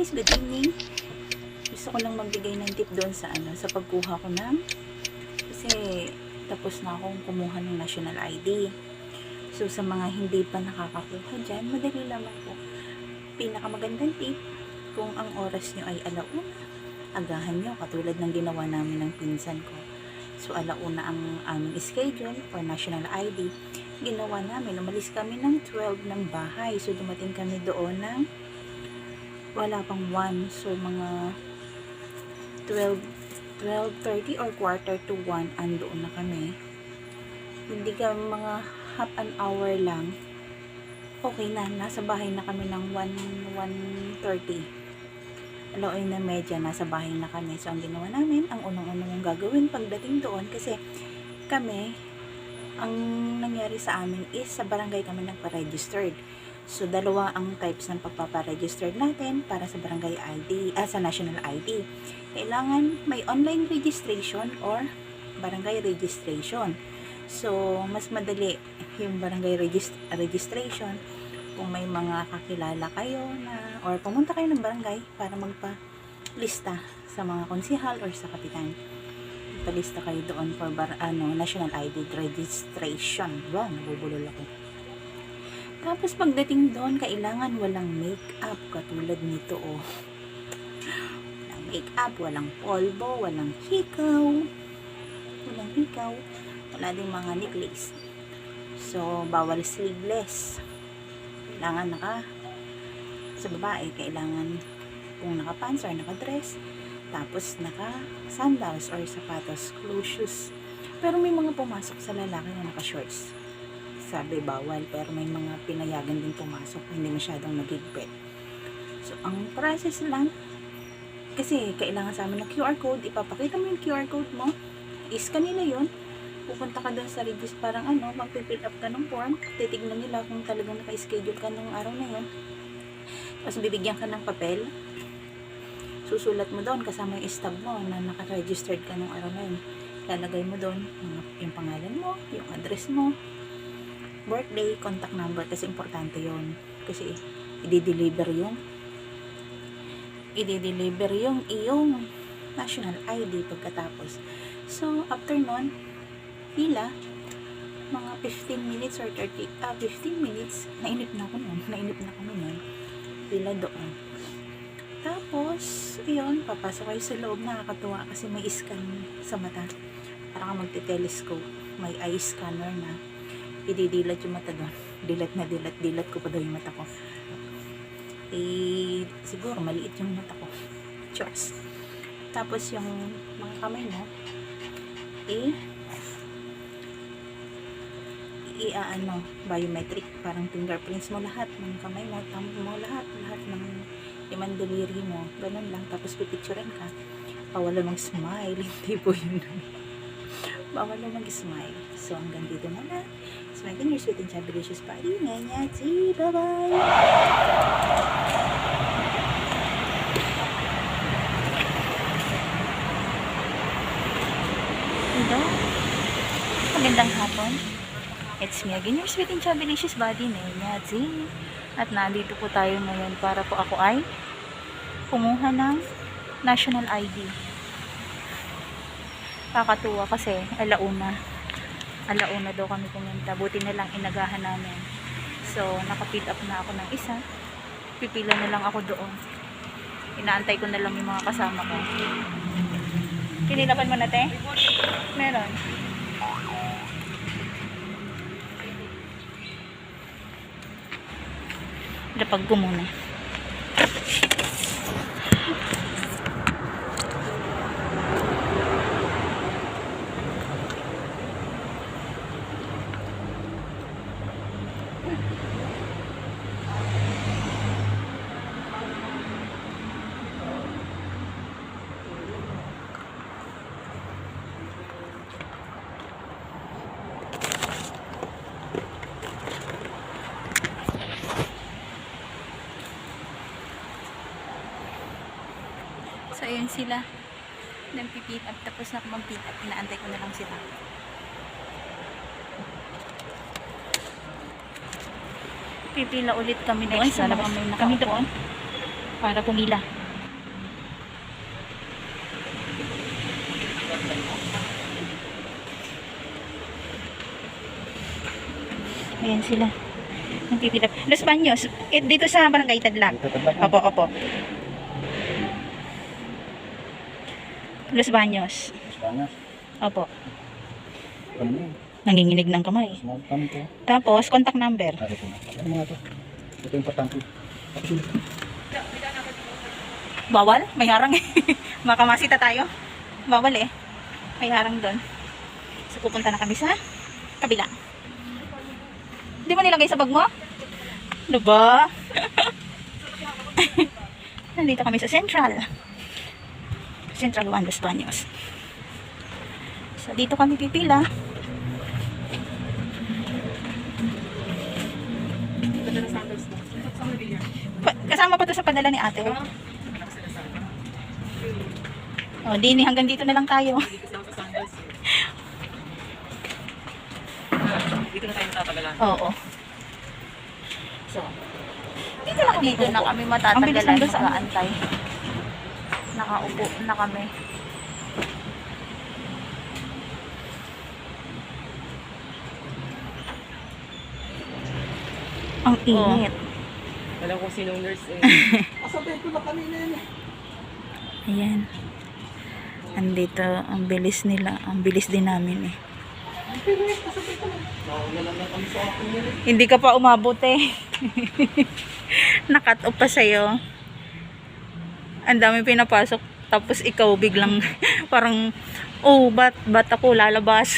guys, good evening. Gusto ko lang magbigay ng tip doon sa sa pagkuha ko ng kasi tapos na akong kumuha ng national ID. So sa mga hindi pa nakakakuha dyan, madali lamang po. Pinakamagandang tip, kung ang oras nyo ay alauna, agahan nyo katulad ng ginawa namin ng pinsan ko. So alauna ang aming schedule for national ID. Ginawa namin, umalis kami ng 12 ng bahay. So dumating kami doon ng wala pang 1. So mga 12:30 or quarter to 1 andoon na kami. Hindi ka mga half an hour lang, okay na, nasa bahay na kami ng 1:30. Alaoy na medya, nasa bahay na kami. So ang ginawa namin, ang unang-unang gagawin pagdating doon, kasi kami, ang nangyari sa amin is sa barangay kami nagpa-registered. So, dalawa ang types ng pagpaparegister natin para sa barangay ID, sa national ID. Kailangan may online registration or barangay registration. So, mas madali yung barangay registration kung may mga kakilala kayo na, or pumunta kayo ng barangay para magpa-lista sa mga konsihal or sa kapitan. Magpa-lista kayo doon for national ID registration. Wow, nabubulol ako. Tapos pagdating doon, kailangan walang make-up katulad nito, oh. Walang make-up, walang polvo, walang hikaw. Wala ding mga necklace. So, bawal sleeveless. Kailangan sa babae, kailangan kung naka-pants or naka-dress, tapos naka-sandals or sapatos, closed shoes. Pero may mga pumasok sa lalaki na naka-shorts. Sabi bawal, pero may mga pinayagan din pumasok, hindi masyadong nagigpit. So ang process lang, kasi kailangan sa amin ng QR code, ipapakita mo yung QR code mo, is kanila yun, pupunta ka doon sa register, parang magpipill up ka ng form, titignan nila kung talagang naka-schedule ka ng araw na yun, tapos bibigyan ka ng papel, susulat mo doon kasama yung stub mo na naka-registered ka ng araw na yun, lalagay mo doon yung pangalan mo, yung address mo, birthday, contact number, kasi importante yon, kasi i-deliver yung iyong national ID pagkatapos. So after nun, pila mga 15 minutes or 15 minutes, nainip na kami nun, pila doon. Tapos yun, papasok kayo sa loob. Nakakatuwa kasi may scan sa mata, para ka magte-telescope, may eye scanner na ididilat yung mata doon. Dilat ko pa daw yung mata ko. Siguro maliit yung mata ko. Chos. Tapos yung mga kamay mo, biometric, parang fingerprints mo lahat ng kamay mo, thumb mo, lahat ng limang daliri mo. Ganun lang. Tapos pipicturean ka. Bawal lang mag-smile. Hindi po yun. Bawal lang mag-smile. So, hanggang dito na lang. So, my goodness, sweet and chabulicious body. Nganyati. Bye-bye! Hello? Magandang hapon. It's me again, your sweet and chabulicious body. Nganyati. At nandito po tayo ngayon para po ako ay kumuha ng national ID. Kakatuwa kasi alauna daw kami pumunta. Buti na lang inagahan namin. So naka-pick up na ako ng isa, pipila na lang ako doon, inaantay ko na lang yung mga kasama ko. Kinilapan mo na, te? Meron. Lapag ko muna. So, ayun sila. Nagpipit up. Tapos na mag-pit up. Inaantay ko na lang sila. Pipila ulit kami doon sa mga may kami doon para pumila. Ayan sila. Nagpipila. Los Baños. Dito sa Barangay Tadlak. Opo, opo. Los Baños. Opo. Nanginginig ng kamay. Tapos, contact number. Ito yung patangki. Bawal? May harang eh. Makamasita tayo. Bawal eh. May harang doon. So, pupunta na kami sa kabila. Hindi mo nilagay sa bag mo? Ano ba? Nandito kami sa Central 1 Los Baños. So, dito kami pipila. Kasama pa to sa padala ni ate. Oh, dini hanggang dito na lang tayo. Dito na tayo matatagalan. Oo. So, dito na kami matatagalan, mag-aantay. Nakaupo na kami. Ang init. Alam ko sinong nurse eh. Asabay ko na kanina yun eh. Ayan. Andito, ang bilis nila. Ang bilis din namin eh. Hindi ka pa umabot eh. Nakat off pa sa'yo. Ang dami pinapasok. Tapos ikaw biglang parang, oh, ba't ako lalabas?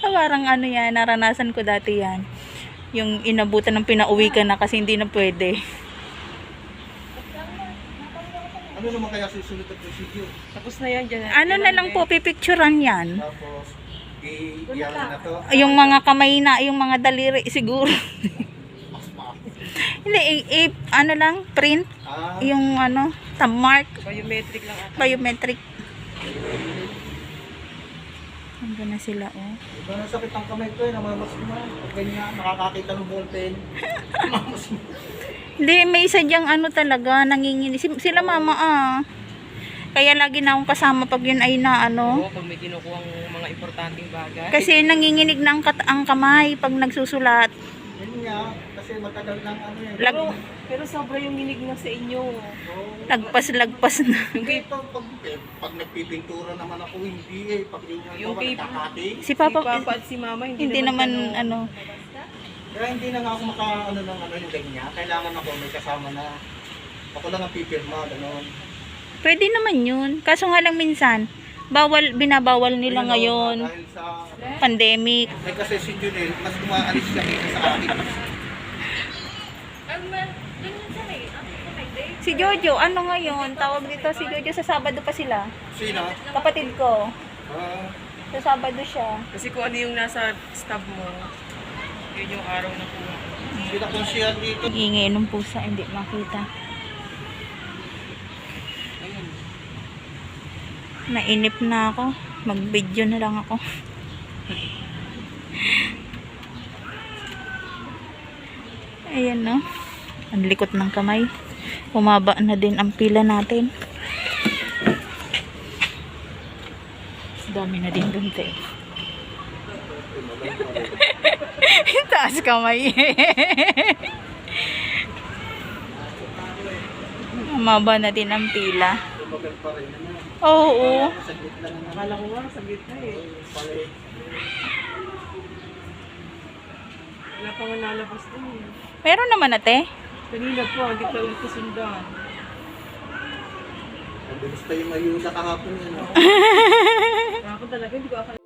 Parang ano yan, naranasan ko dati yan. Yung inabutan ng pinauwi ka na kasi hindi na pwede. Ano naman kaya susunod at procedure? Tapos na yan dyan. Ano na lang po, pipicturan yan. Tapos, i-iyan na to. Yung mga kamay na, yung mga daliri siguro. Hindi, ano lang, print. Yung ano, thumb mark. Biometric lang ata. Biometric. Hanggang na sila, oh. Iba na sakit ang kamay ko eh, namamas ko na. Pag ganyan, nakakakita ng ballpen. Namamas mo. Hindi, may isa dyang ano talaga, nanginginig. Sila mama, Kaya lagi na akong kasama pag yun ay na ano. Oo, pag may kinukuha mga importanteng bagay. Kasi nanginginig na ang kamay pag nagsusulat. Yun nga, kasi matagal ng ano yan. Pero sobra yung hinig na sa inyo. Lagpas na. Hindi ito, pag nagpipintura naman ako, hindi eh. Pag Yung yung nakakati. Si Si Papa Papa, at si Mama, hindi naman ano. Kaya hindi na nga ako maka-ano ng ano yung ganyan. Kailangan ako may kasama na. Ako lang ang pipirma, gano'n. Pwede naman yun. Kaso nga lang minsan, binabawal nila Ayun, ngayon. Dahil sa Pandemic. Eh kasi si Junel, mas umaalis siya kaysa sa akin. Si Jojo, ano ngayon? Tawag dito si Jojo, sa Sabado pa sila. Sino? Kapatid ko. Ah, Sa Sabado siya. Kasi kung ano yung nasa stab mo, yun yung araw na kuha. sila kung siya dito. Ingay ng pusa, hindi makita. Nainip na ako. Mag-video na lang ako. Ayan, no? Ang likot ng kamay. Humaba na din ang pila natin. Dami na din dun, te. Taas kamay. Humaba na din ang pila. Tumagal pa rin. Oo. Saglit lang naman. Akala ko nga, sa gitna eh. Wala pa nga nalabas din eh. Meron naman, ate. Kanina po, hindi ka ulit kasundan. Ang bilis pa yung mayusa kahapon yan. Ako talaga, hindi ko akala.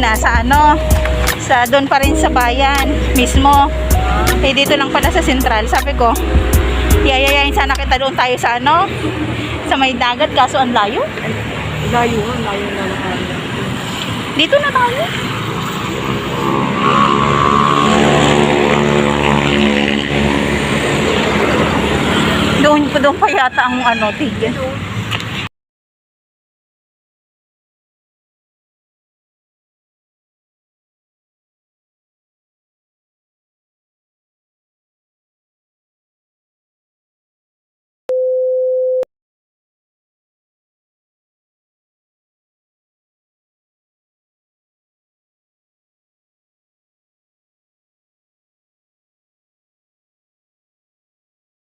niya sa ano, sa doon pa rin sa bayan mismo. Eh dito lang pala sa sentral. Sabi ko, yayayain sana kita doon tayo sa ano, sa may dagat, kaso ang layo. Layo na naman. Dito na tayo. Doon pa yata ang ano, tigil.